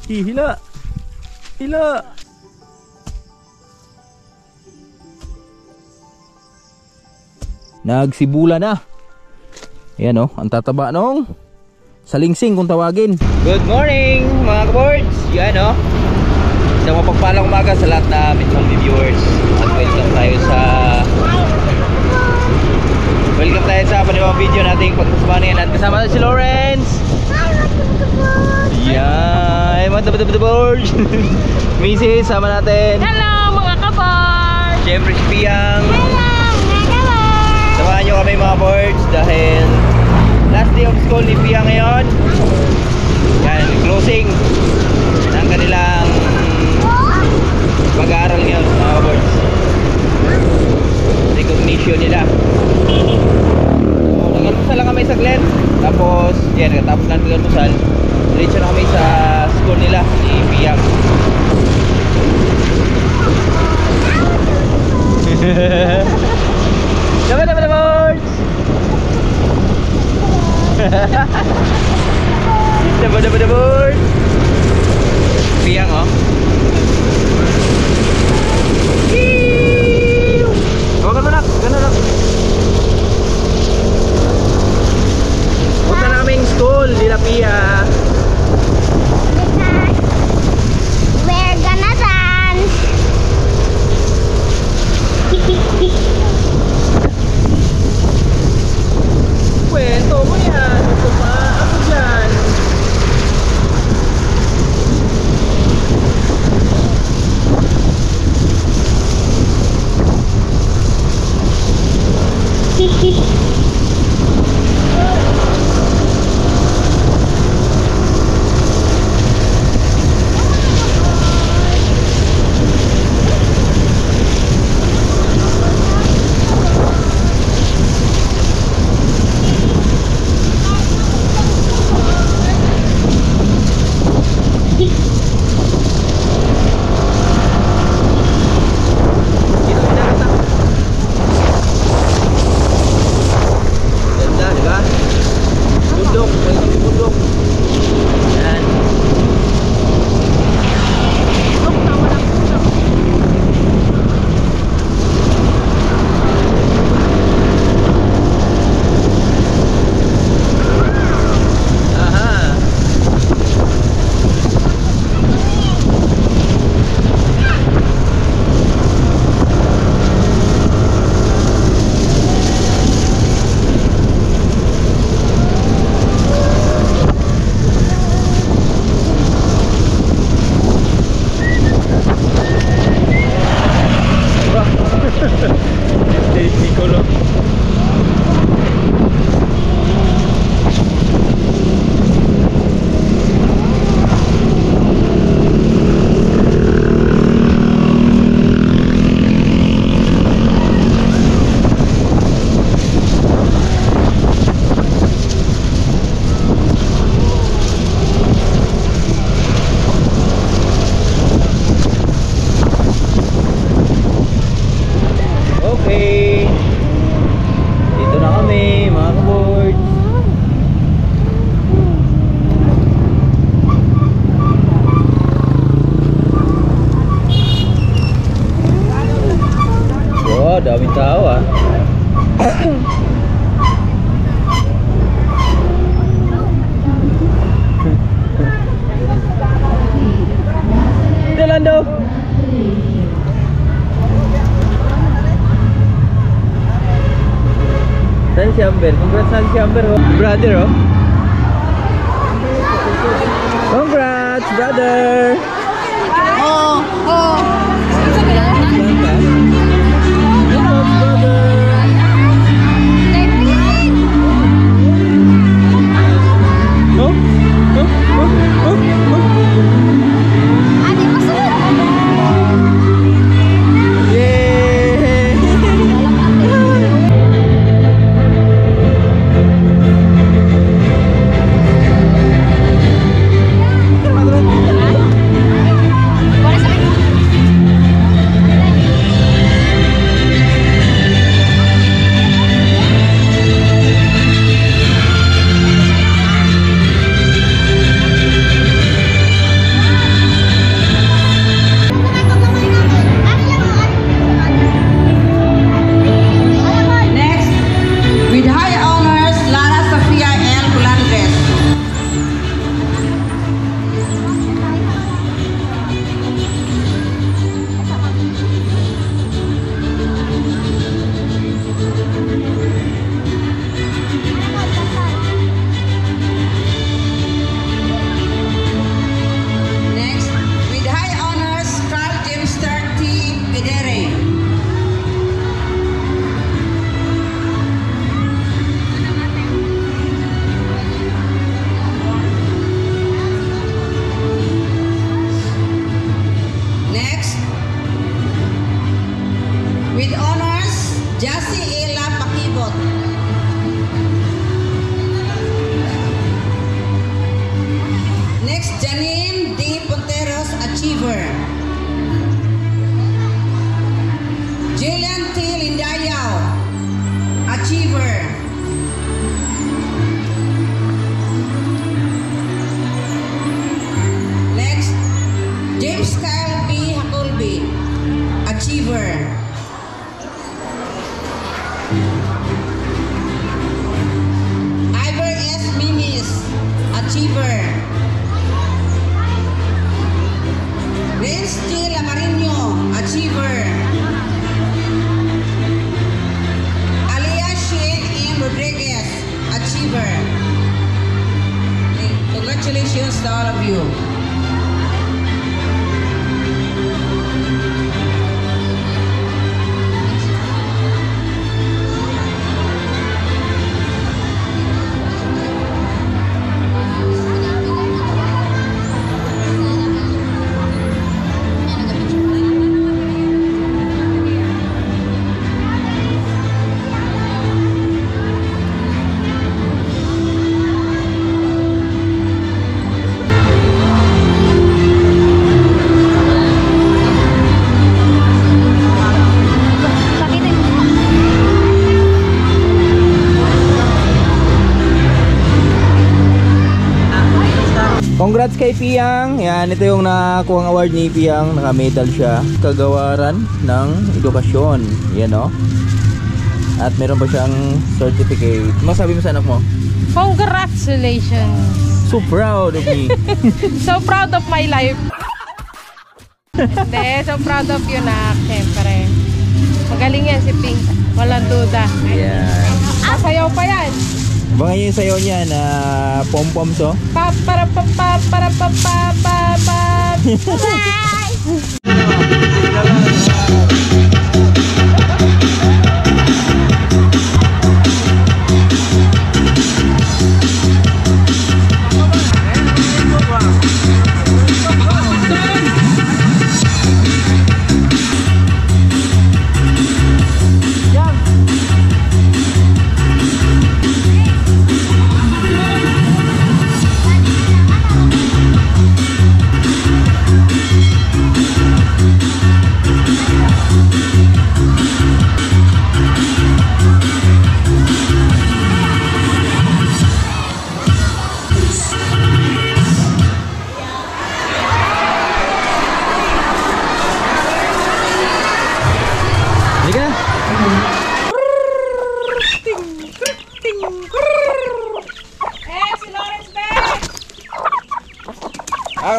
Hila. Hila. Nagsibula na. Ayan o, ang tataba nung salingsing kung tawagin. Good morning mga kaboards. Yan o, isang mapagpalang umaga sa lahat na Mitchong viewers. At welcome tayo sa panibang video nating pagkasabanian. At kasama na si Lawrence. Yan, mga kaboards. Mrs. sama natin. Hello mga kaboards. Siyempre si Piang. Hello mga kaboards. Samahan nyo kami mga boards dahil last day of school ni Pia ngayon. Yan, closing ng kanilang pag-aaral ngayon mga boards. Recognition nila. So, nag-almusal lang kami sa Glen. Tapos, yan, tapos na nag-almusal. Diretso na kami sa school nila ni Pia. Dapat boards. Dapat boards. Piang oh. Ganun lang. Punta na kaming school, Lila Pia. We're gonna dance. Kwento mo yan. Ito pa ako dyan. Daming tao ah. Delando. San si Amber. Congrats San si Amber oh. Brother oh. Congrats brother. Oh. Achiever. Ivor S. Mimis, Achiever. Vince T. Lamarino, Achiever. Alia Shane M. Rodriguez, Achiever. Congratulations to all of you. Congrats kay Piang. Yan, ito yung nakakuha award ni Piang. Naka-medal siya. Kagawaran ng edukasyon. Yan o. At meron pa siyang certificate. Masabi mo sa anak mo? Congratulations! So proud of me. So proud of my life. Hindi, so proud of you na, siyempre. Magaling yan si Pink. Walang duda. Yan. Sasayaw pa yan. Abangan nyo yung sayo niya na pom-pom so. Pa para pa pa para pa pa pa pa.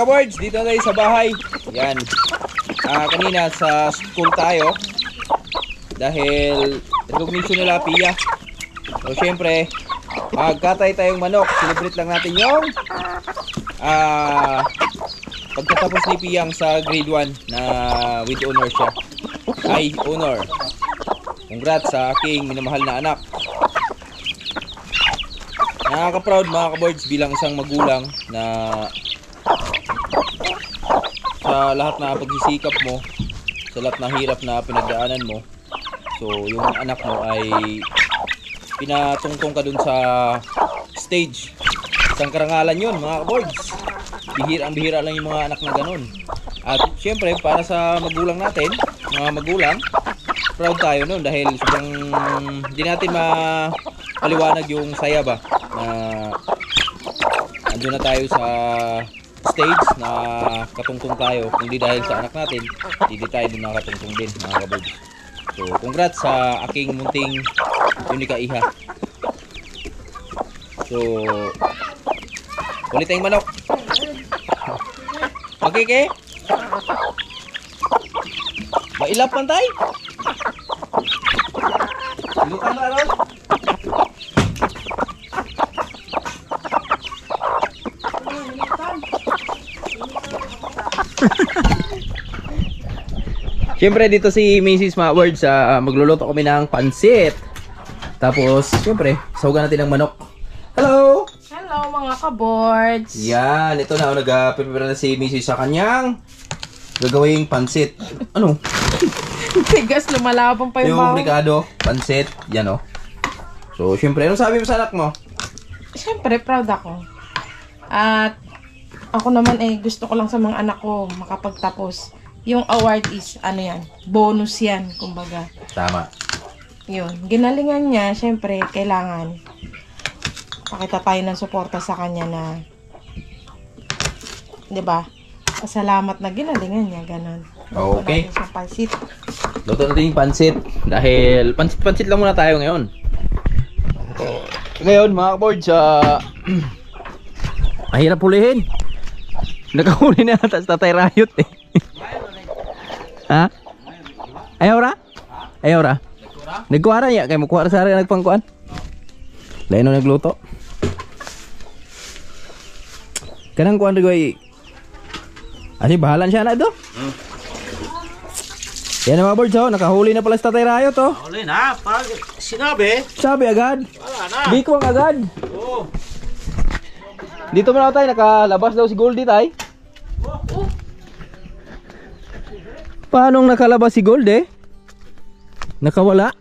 Kaboards, dito tayo sa bahay. Yan. Kanina sa school tayo. Dahil recognition nila Pia. So syempre, magkatay tayong manok. Celebrate lang natin yung pagkatapos ni Piyang sa grade 1 na with honor siya. Ay, honor. Congrats sa aking minamahal na anak. Nakaka-proud mga kaboards bilang isang magulang na sa lahat na pagsisikap mo, sa lahat na hirap na pinagdaanan mo, so yung anak mo ay pinatungtong ka dun sa stage. Isang karangalan yun mga kaboards. Bihira lang yung mga anak na ganun. At syempre para sa magulang natin, mga magulang, proud tayo nun dahil sobrang hindi natin mapaliwanag yung saya ba na andun na tayo sa stage na katungtong tayo. Hindi dahil sa anak natin, hindi tayo din nakatungtong din mga kaboards. So congrats sa aking munting unika iha. So ulit tayong manok. Okay ke? Mailap man tayo. Ilukan na ron. Siyempre dito si Mrs. Maward sa magluluto kami ng pansit. Tapos siyempre sahugan natin ng manok. Hello! Hello mga kaboards. Yan, ito na nag-prepare na si Mrs. sa kanyang gagawing pansit. Ano? Tigas, lumalabang pa yung Yung bawang. brikado, pansit, yan o. So siyempre, ano sabi mo sa anak mo? Siyempre, proud ako. At ako naman gusto ko lang sa mga anak ko makapagtapos. Yung award is, ano yan, bonus yan, kumbaga. Tama. Yun, ginalingan niya, syempre, kailangan pakita tayo ng suporta sa kanya na, di ba? Pasalamat na ginalingan niya, ganun. Okay. Sa pansit. Luto natin yung pansit. Dahil pansit lang muna tayo ngayon. Ngayon mga kaboards, mahirap hulihin. Nakahuli na ata sa Tatay Rayot eh. Ha? Ayaw ra? Ayaw ra? Nagkuwara niya, kaya magkuwara sa rin nagpangkuan. Lain na nagluto. Kanang kuwan rin ay asi bahalan siya na ito. Yan mga boards, oh, nakahuli na pala sa Tatay Rayot, oh. Huli na, pag sinabi, Sabi agad. wala na. Bikwang agad. Oo. Dito mo na tayo, nakalabas daw si Goldie tay. Paano nakalabas si Goldie? Nakawala.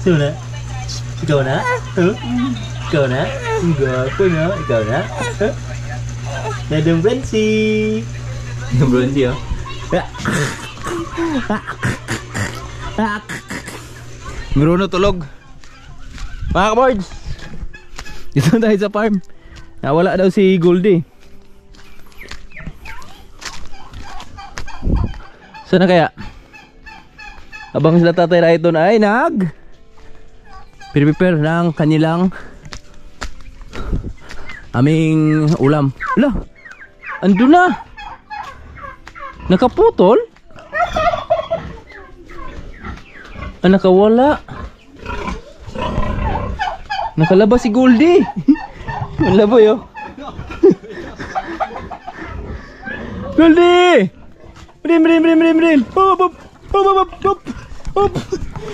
Sino na? Ikaw na? Huh? Ikaw na? Gwapo na? Ikaw na? Huh? Nadang Brency! Yung bronzy, oh. Meron na tulog. Mga kaboards, dito tayo sa farm. Nawala daw si Goldie. Sana kaya? Abang sila Tatay Rayot doon ay prepare ng kanilang aming ulam. Ala, ando na. Nakaputol? Nakawala. Nakalabas si Goldie. Malaboy, oh. Goldie! Brim. Hop.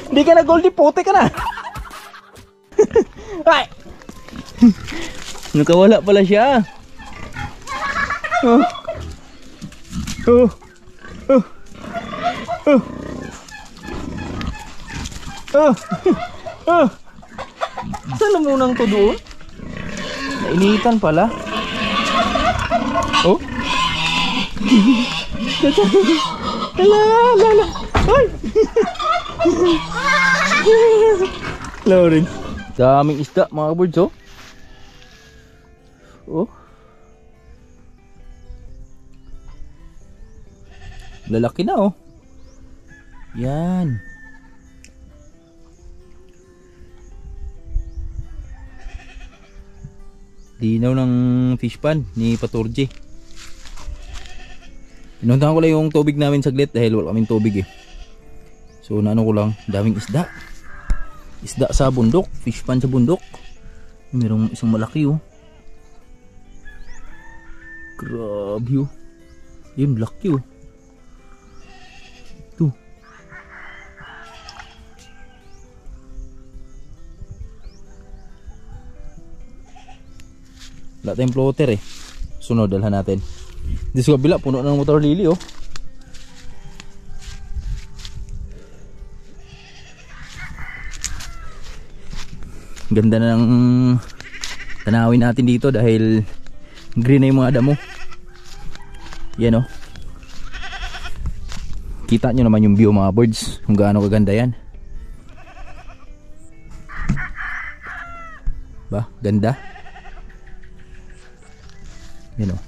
Hindi ka na Goldie, puti ka na. Ay! Nakawala pala siya. Saan munang to doon? Nainitan pala. Oh. Lala. Ay. Lauren. Daming isda mga kaboards, oh. Oh. Lalaki na, oh. Yan. Dinaw ng fish pan ni Paturji. Pinuntahan ko lang yung tubig namin saglit dahil wala kaming tubig eh. So naano ko lang, daming isda. Isda sa bundok, fish pan sa bundok. Merong isang malaki, oh. Grabe, oh. Yung laki, oh. Ito. Wala tayong floater eh. Sunod, dalhan natin. Dito sa kabila, puno ng motor lily, oh. Ganda na ng tanawin natin dito dahil green na yung mga damo. Yan, oh. Kita nyo naman yung view mga birds, kung gaano kaganda yan. Ba, ganda. Yan, oh.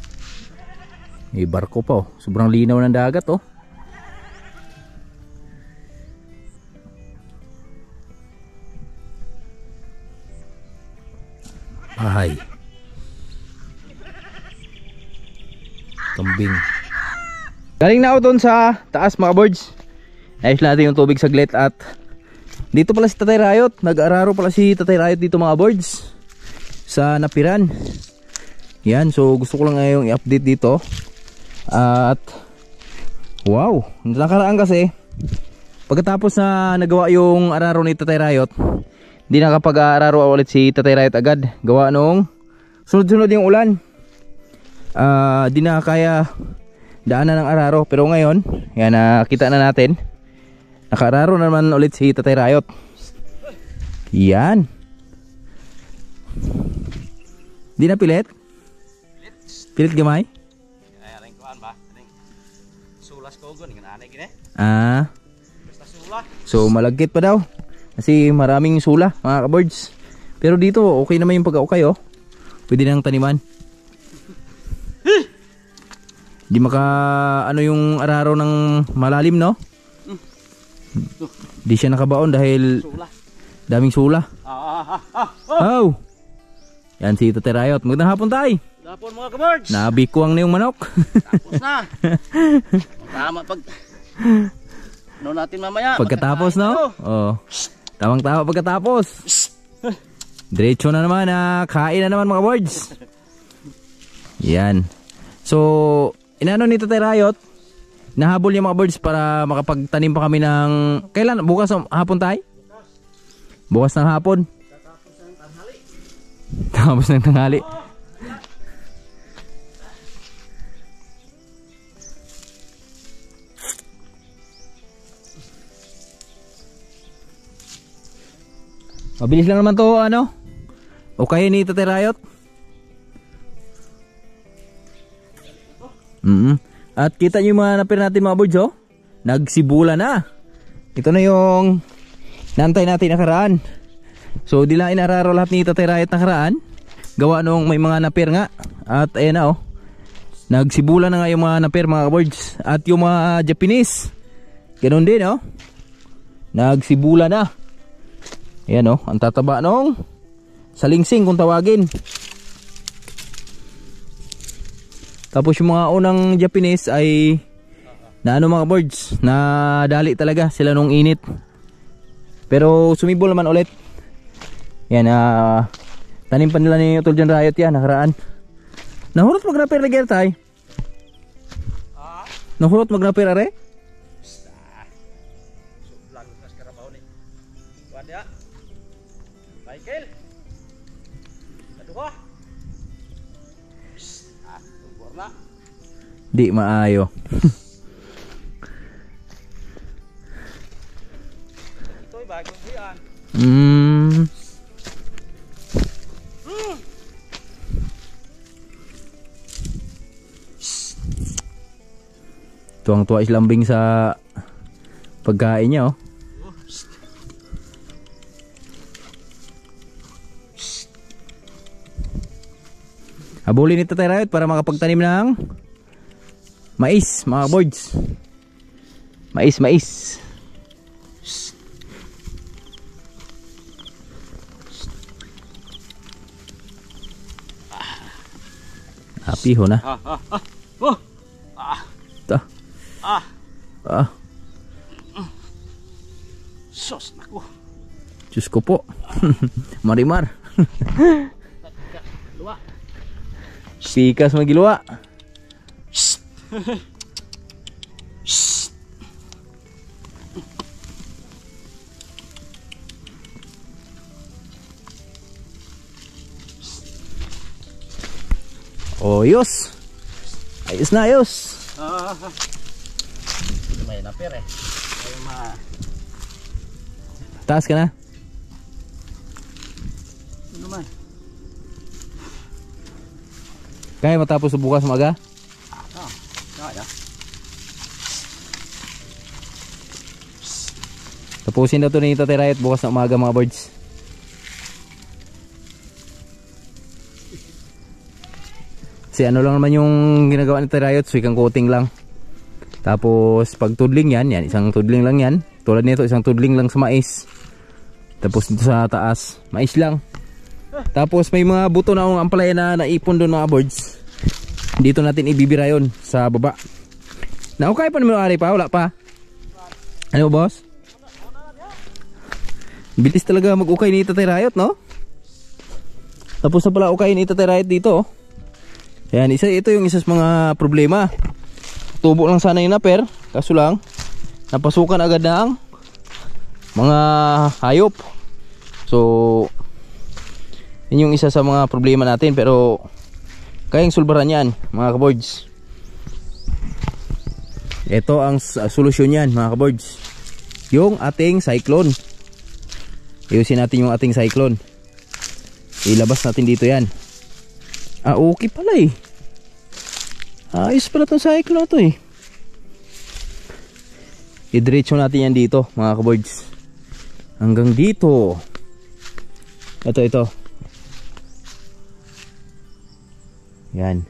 May barko pa, oh. Sobrang linaw ng dagat, oh. Ay. Kambing. Galing na ako doon sa taas mga birds. Ayos natin yung tubig saglit at dito pala si Tatay Rayot. Nag-araro pala si Tatay Rayot dito mga birds sa Napiran. Yan, so gusto ko lang ngayong i-update dito. At wow, nakaraan kasi pagkatapos na nagawa yung araro ni Tatay Rayot, di nakapag-araro ulit si Tatay Rayot agad. Gawa nung sunod-sunod yung ulan. Di na kaya daanan ng araro. Pero ngayon, yan, nakita na natin. Naka-araro naman ulit si Tatay Rayot. Yan. Di na pilit? Pilit gamay? Ay, aling kuan ba? Aling sulas ko gun, anay gini. Ah. Basta sula. So malagkit pa daw. Kasi maraming sula mga kabords. Pero dito okay naman yung pag-aukay oh. Pwede nang taniman. Di maka ano yung araro ng malalim no? Di siya nakabaon dahil daming sula. Oh. Yan si Tatay Rayot. Magandang hapon tay. Hapon mga kabards. Nabikuang na yung manok. Tapos na. Tama pag no natin mamaya. Pagkatapos no? Oh. Tamang tama pagkatapos. Diretso na naman kain na naman mga boards. Yan. So, inano ni Tatay Rayot, nahabol niya mga birds para makapagtanim pa kami ng kailan? Bukas ng hapon tayo? Bukas ng hapon. Tapos ng tanghali. Mabilis lang naman to ano? O kaya ni Tatay Rayot? At kita nyo yung mga napir natin mga birds oh. Nagsibula na. Ito na yung nantay natin nakaraan. So di lang inararo lahat ni Tatay Rayot nakaraan. Gawa nung may mga napir nga. At ayan na oh. Nagsibula na nga yung mga napir mga birds. At yung mga Japanese ganun din oh. Nagsibula na. Ayan oh. Ang tataba nung salingsing kung tawagin. Tapos yung mga unang Japanese ay na ano mga birds, na dali talaga sila nung init. Pero sumibol naman ulit. Yan tanim pa nila ni Utol John Rayot yan nakaraan. Nahurot mag-repair na tay. Nahurot mag-repair are? Sublang nas karabaw ni. Wanda. Michael. Aduh. Di maayo. Ito'y bagong buyan. Tuwang-tuwa is lambing sa pagkain niya oh. Habulin ni Tatay Rayot para makapagtanim ng mais mga boards. Mais. Happy ho na. Sos nako. Diyos ko po. Marimar. Luwa. Sikas magiluwa. Oh, yos. Ayos na, ayos. May napir eh. Ay Taas ka na. Ano man? Kaya matapos bukas umaga? Kaya. Tapusin na ito ni Tatay Rayot bukas na umaga mga birds. Kasi ano lang naman yung ginagawa ni Tatay Rayot, suikang coating lang. Tapos pag tudling yan, isang tudling lang yan. Tulad nito, isang tudling lang sa mais. Tapos dito sa taas, mais lang. Tapos may mga buto na ang ampalaya na naipon doon mga birds. Dito natin ibibira yon sa baba. Okay pa naman ari pa, wala pa. Ano boss? Bilis talaga mag-ukay ni Tatay Rayot no? Tapos na pala ukay ni Tatay Rayot dito oh. Yan, ito yung isa sa mga problema. Tubo lang sana yung naper, kaso lang napasukan agad ng mga hayop. So yun yung isa sa mga problema natin, pero kayang sulbaran yan mga kaboards. Ito ang solusyon yan mga kaboards, yung ating cyclone. Ayusin natin yung ating cyclone, ilabas natin dito yan. Okay pala eh. Ayos pala itong cyclone na to eh. Idiretso natin yan dito mga kaboards. Hanggang dito. Ito. Yan.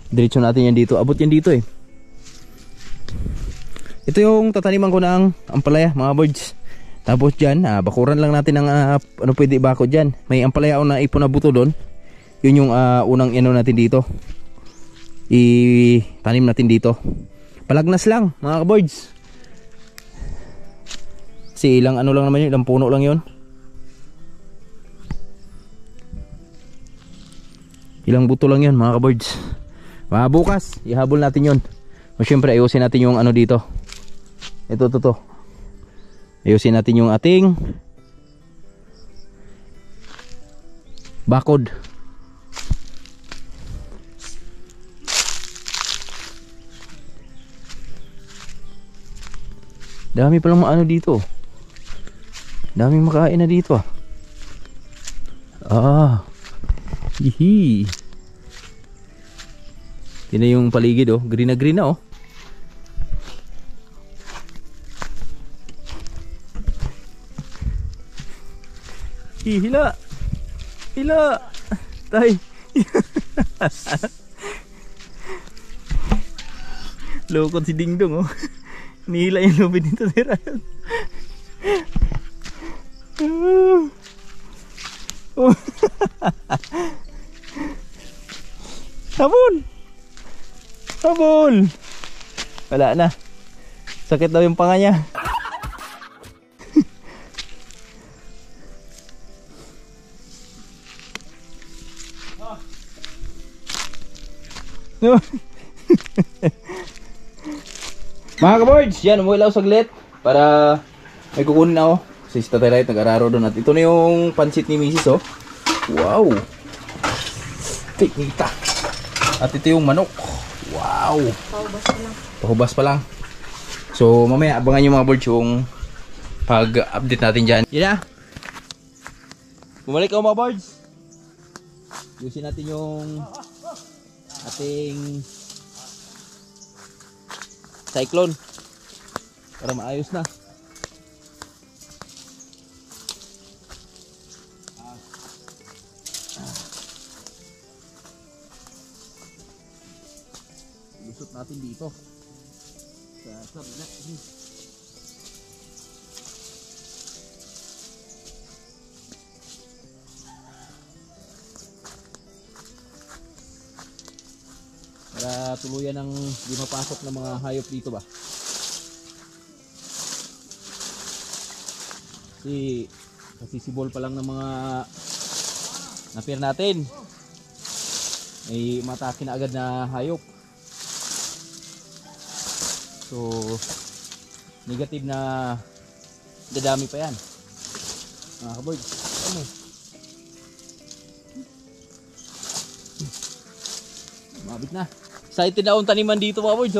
Diretso natin yan dito. Abot yan dito eh. Ito yung tataniman ko ng ampalaya mga birds. Tapos dyan, bakuran lang natin ng ano pwede bako dyan. May ampalaya ako na ipon na buto doon. Yun yung unang ano natin dito. Itanim natin dito. Palagnas lang mga birds. Kasi ilang ano lang naman yun, ilang puno lang yun. Ilang buto lang yun mga birds. Bukas, ihabol natin yun. O syempre ayusin natin yung ano dito. Ito. Ayusin natin yung ating bakod. Dami palang maano dito. Daming makain na dito hihi. Tina yung paligid green na green na Hila. Tay. Lokot si Dingdong Nihila yung lubid nito ni Ryan. Habol. Wala na. Sakit daw yung panga niya. Mga kaboards, yan, umuwi lang ako saglit para may kukunin ako. Kasi si Tatay Light nag-araro doon. At ito na yung pansit ni Mrs. Wow. Tikita. At ito yung manok. Wow. Pahubas pa lang. So mamaya abangan nyo mga boards yung pag-update natin dyan. Yan na. Bumalik ako mga boards. Yusin natin yung ating cyclone para maayos na. Lusot natin dito sa sabla. Para tuluyan ng di mapasok ng mga hayop dito ba. Kasi sisibol pa lang ng mga napir natin. May matake na agad na hayop. So negative na dadami pa yan. Mga kaboy, ano? Mabit na. Excited na akong taniman dito mga boys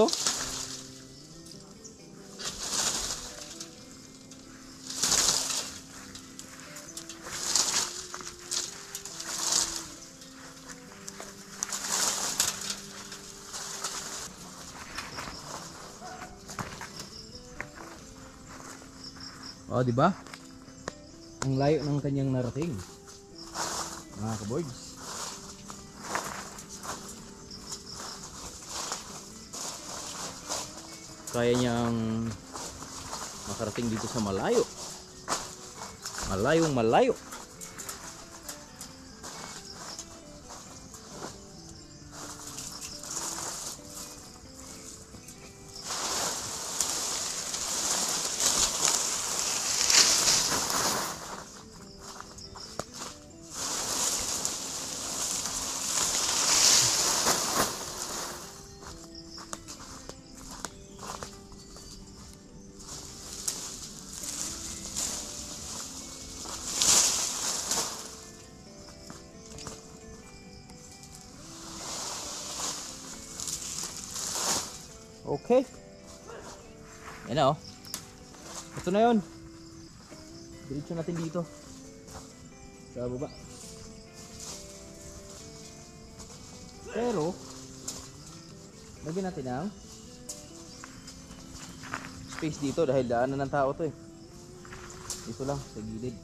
diba? Ang layo ng kanyang narating mga kaboys. Kaya niyang makarating dito sa malayo. Malayong malayo. Okay. Yan na Ito na yun. Diretso natin dito. Sa baba. Pero lagyan natin ang space dito dahil daanan ng tao to eh. Dito lang sa gilid.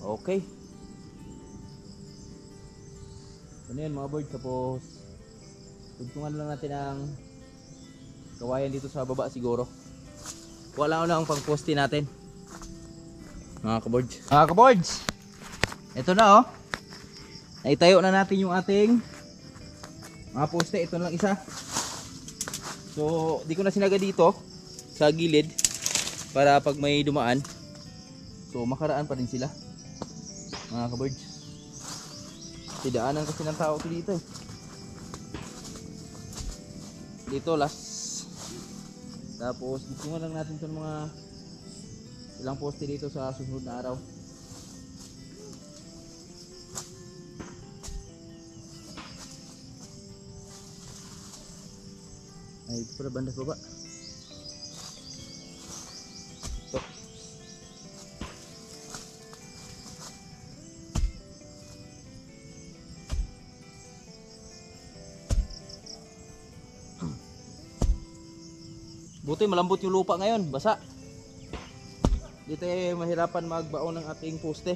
Okay. Ano yun mga bird, tapos tugtungan lang natin ang kawayan dito sa baba siguro. Wala na ang pang-poste natin mga kabords. Mga kabords, ito na oh. Naitayo na natin yung ating mga poste. Ito lang isa. So di ko na sinaga dito sa gilid para pag may dumaan, so makaraan pa rin sila mga kabords. Tidaanan kasi ng tao dito eh. Dito last. Tapos gusto lang natin itong mga ilang poste dito sa susunod na araw. Ay, ito pala banda baba. So, buti malambot yung lupa ngayon, basa. Dito ay mahirapan magbaon ng ating poste.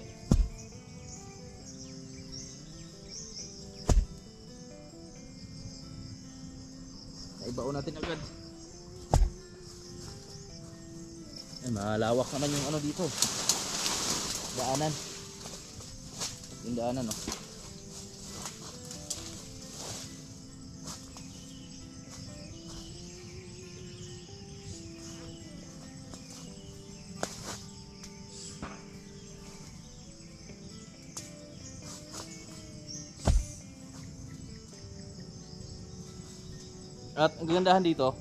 Naibaon natin agad. Ay, malawak naman yung ano dito. Daanan. Yung daanan oh. At ang gagandahan dito,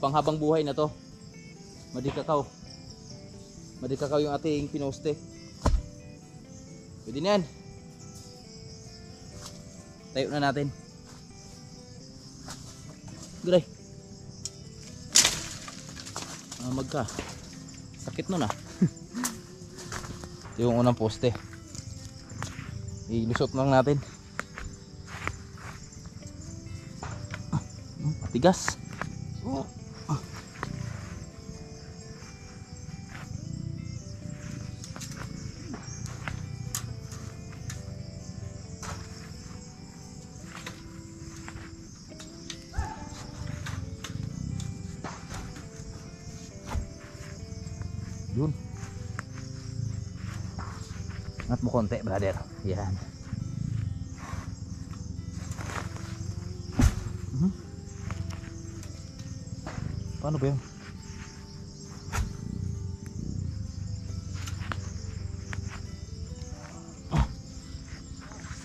panghabang buhay na to. Madikakaw. Madikakaw yung ating pinoste. Pwede na yan. Tayo na natin. Gray. Magka. Sakit nun ah. Ito yung unang poste. Ilusot lang natin. Tigas. Yun. Angat mo konti, brother. Yan. Paano ba yun?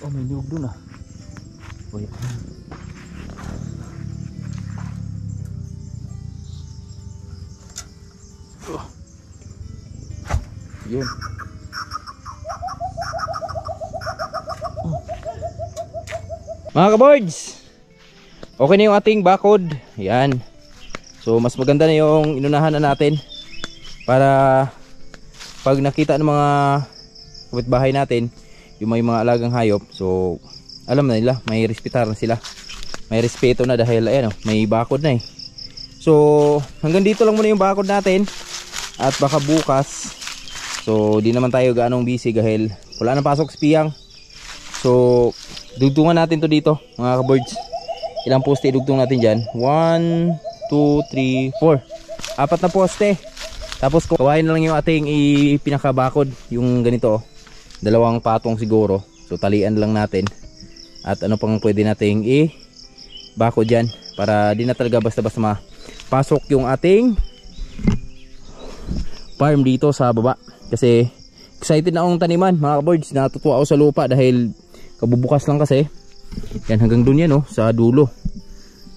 Oh, may niyog dun ah. Wait. Yun. Mga kaboards, okay na yung ating bakod. Yan. So mas maganda na yung inunahan na natin para pag nakita ng mga kapitbahay natin yung may mga alagang hayop, so alam na nila, may respetar na sila, may respeto na dahil ayan, may bakod na eh. So hanggang dito lang muna yung bakod natin at baka bukas, so di naman tayo gaanong busy dahil wala nang pasok sa piyang. So dugtungan natin to dito mga kaboards. Ilang poste idugtong natin dyan? 1, 2, 3, 4. 4 na poste. Tapos kawain na lang yung ating ipinakabakod. Yung ganito oh. 2 patong siguro. So talian lang natin. At ano pang pwede nating bakod dyan. Para di na talaga basta-basta mapasok yung ating farm dito sa baba. Kasi excited na akong taniman mga kaboards. Natutuwa ako sa lupa dahil kabubukas lang kasi. Yan hanggang dun yan oh, sa dulo.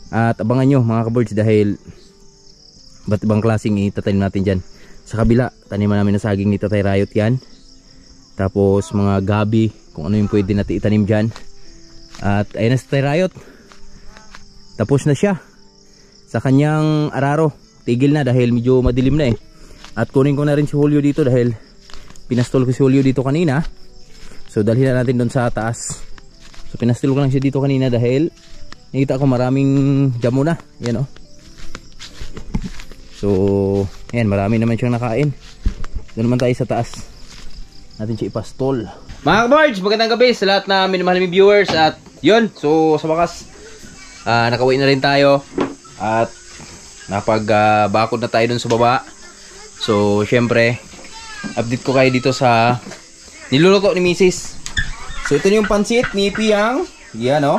At abangan nyo mga kaboards dahil ba't ibang klaseng itatanim natin dyan. Sa kabila, taniman namin na saging ni Tatay Rayot yan. Tapos mga gabi, kung ano yung pwede natin itanim dyan. At ayun na si Tatay Rayot. Tapos na siya sa kanyang araro. Tigil na dahil medyo madilim na eh. At kunin ko na rin si Julio dito dahil pinastol ko si Julio dito kanina. So dalhin na natin doon sa taas. So So pinastil ko lang siya dito kanina dahil nakita ko maraming damo na. Yan oh. So ayan, marami naman siyang nakain. Doon naman tayo sa taas. Natin siya ipastol. Mga kabards, magandang gabi sa lahat na minamahal ng viewers. At yun, so sa wakas nakauwi na rin tayo. At napag-bakod na tayo dun sa baba. So syempre update ko kayo dito sa niluluto ni Mrs. So ito yung pansit ni Piang. Yan o.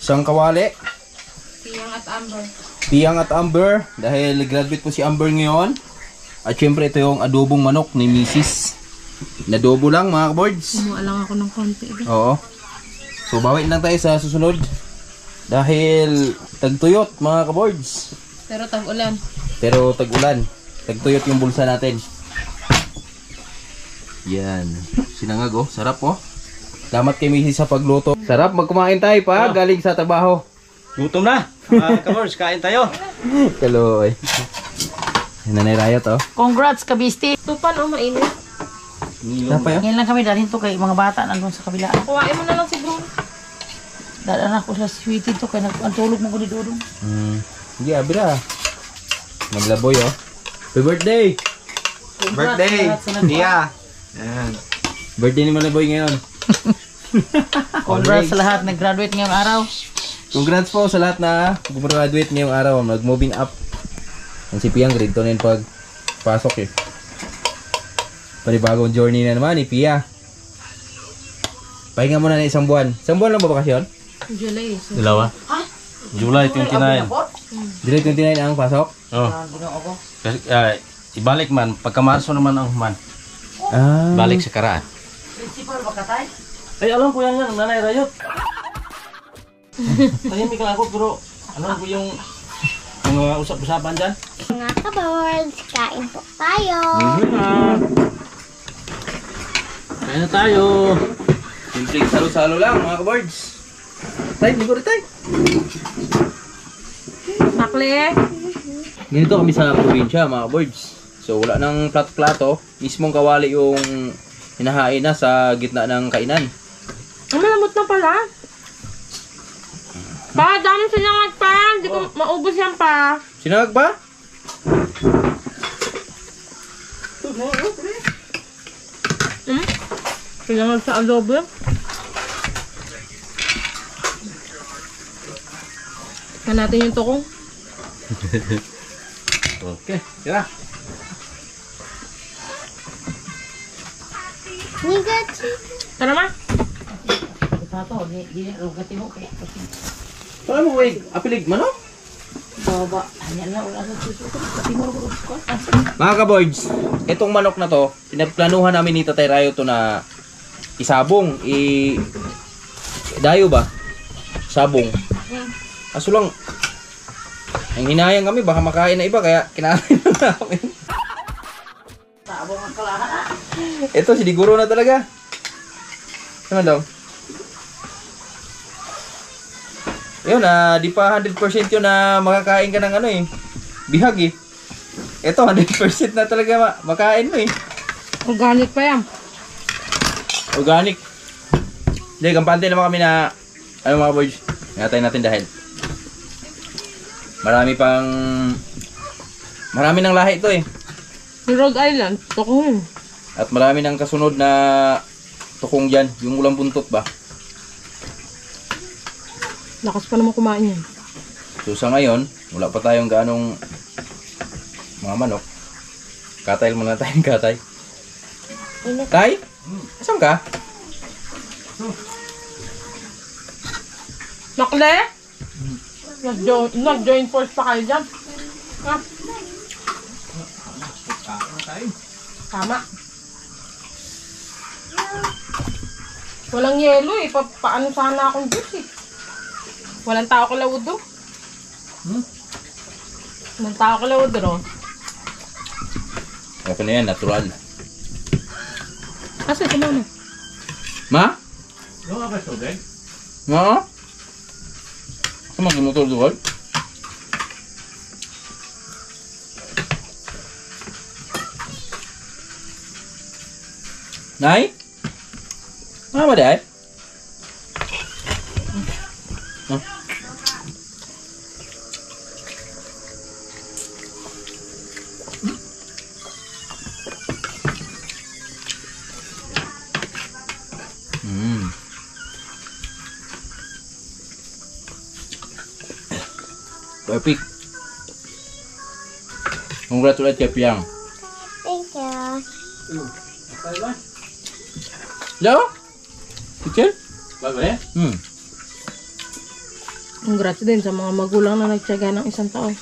Isang kawali. Piang at Amber. Piang at Amber. Dahil graduate po si Amber ngayon. At syempre ito yung adobong manok ni Mrs. Nadobo lang mga kaboards. Kumuha lang ako ng konti. Oo. So bawin lang tayo sa susunod. Dahil tagtuyot mga kaboards. Pero tag-ulan. Pero tag-ulan. Tagtuyot yung bulsa natin. Yan. Sinangag oh. Sarap oh. Salamat kay Mrs. sa pagluto. Sarap magkumain tayo pa galing sa trabaho. Gutom na. Mga kabors, kain tayo. Kaloy. Nanay Rayot oh. Congrats, Kabisti. Tupan o mainit. Napay oh. Ngayon lang kami dalhin to kay mga bata nandun sa kabila. Kuhain mo na lang si Bruno. Dalan ako sa sweetie to kay nagantulog mo ko ni Dudong. Hindi abira. Maglaboy oh. Happy birthday. Birthday. Nia. Yan. Birthday ni Malaboy ngayon. Congrats sa lahat nag-graduate ngayong araw. Congrats po sa lahat na gumraduate ngayong araw. Mag-moving up. Ang si Piang grade 2 na yung pagpasok eh. Panibagong journey na naman ni Pia. Pahinga muna na isang buwan. Isang buwan lang ba bakasyon? July. Dalawa. July 29. July 29 ang pasok? Oh. Kasi ibalik man. Pagka Marso naman ang human. Balik sa karaan. Principal ba katay? Ay, alam ko yan yan. Nanay Rayot. Tahimik lang ako pero alam ko yung mga usap-usapan dyan. Mga kaboards, kain po tayo. Kain na tayo. Simple salo-salo lang mga kaboards. Tay, ligo rin tay. Makle. Ganito kami sa probinsya mga kaboards. So wala nang plato-plato. Mismong kawali yung hinahain na sa gitna ng kainan. Ang malamot na pala. Pa, dami sinangag pa. Hindi ko maubos yan pa. Sinangag ba? Sinangag sa adobo. Tignan natin yung tukong. Okay, tira. Tara ma. Ito, di rugati mo kay. Paano mo wait? Apilig man no? Baba, anya na wala sa susunod. Timor ko. Mga kaboards, itong manok na to, pinagplanuhan namin ni Tatay Rayo to na isabong, dayo ba? Sabong. Kaso lang, ang hinayang kami, baka makain na iba, kaya kinain na namin. Sabong ang kalahan. Ito, siniguro na talaga. Ano daw? Yun, di pa 100% yun na makakain ka ng ano eh. Bihag eh. Ito, 100% na talaga makain mo eh. Organic pa yan. Organic. Hindi, kampante naman kami na ano mga boys, ngatay natin dahil marami ng lahi ito eh. Sa Rhode Island, tukong. At marami ng kasunod na tukong dyan, yung ulang buntot ba. Lakas pa naman kumain yan. So sa ngayon, wala pa tayong ganong mga manok. Katay muna tayong katay. Tay? Saan ka? Nakle? Nag-join force pa kayo dyan. Ha? Tama. Walang yelo eh. Paano sana akong juice eh. Walang tao ko laudo. Walang tao ko laudo. Okay na yan, natural. Kasi ito muna. Ma? Yung mga tubig? Ma? Ano mag-motor doon? Nay? Mama, Dad? Perfect. Congrats ulit kay Piang. Thank you. Hello? Teacher? Bago ya? Congrats din sa mga magulang na nagtiyaga ng isang taon.